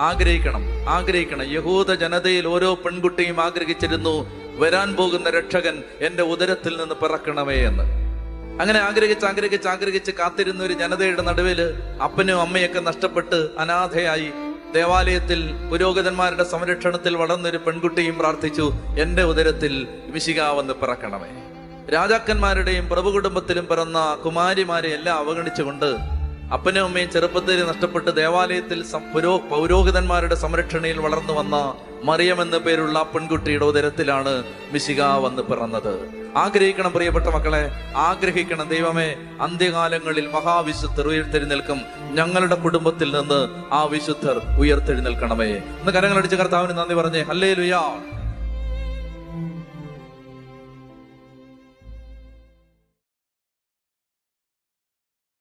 ആഗ്രഹിക്കണം. യഹൂദ ജനതയിൽ ഓരോ പെൺകുട്ടിയും ആഗ്രഹിച്ചിരുന്നു, വരാൻ പോകുന്ന രക്ഷകൻ എന്റെ ഉദരത്തിൽ നിന്ന് പിറക്കണമേ എന്ന്. അങ്ങനെ ആഗ്രഹിച്ച് കാത്തിരുന്ന ഒരു ജനതയുടെ നടുവില് അപ്പനും അമ്മയൊക്കെ നഷ്ടപ്പെട്ട് അനാഥയായി ദേവാലയത്തിൽ പുരോഹിതന്മാരുടെ സംരക്ഷണത്തിൽ വളർന്നൊരു പെൺകുട്ടിയും പ്രാർത്ഥിച്ചു, എന്റെ ഉദരത്തിൽ മിശിഹ വന്ന് പിറക്കണമേ. രാജാക്കന്മാരുടെയും പ്രഭു കുടുംബത്തിലും പിറന്ന കുമാരിമാരെ എല്ലാം അവഗണിച്ചുകൊണ്ട് അപ്പനും അമ്മയും ചെറുപ്പത്തിൽ നഷ്ടപ്പെട്ട് ദേവാലയത്തിൽ പൗരോഹിതന്മാരുടെ സംരക്ഷണയിൽ വളർന്നു വന്ന മറിയം എന്ന പേരുള്ള പെൺകുട്ടിയുടെ ഉദരത്തിലാണ് മിശിഹ വന്ന് പിറന്നത്. ആഗ്രഹിക്കണം പ്രിയപ്പെട്ട മക്കളെ, ആഗ്രഹിക്കണം. ദൈവമേ, അന്ത്യകാലങ്ങളിൽ മഹാവിശുദ്ധർ ഉയർത്തെഴുന്നേൽക്കും. ഞങ്ങളുടെ കുടുംബത്തിൽ നിന്ന് ആ വിശുദ്ധർ ഉയർത്തെഴുന്നേൽക്കണമേ. ഇന്ന് കരങ്ങളടിച്ച് കർത്താവിന് നന്ദി പറഞ്ഞേ. ഹല്ലേലൂയ.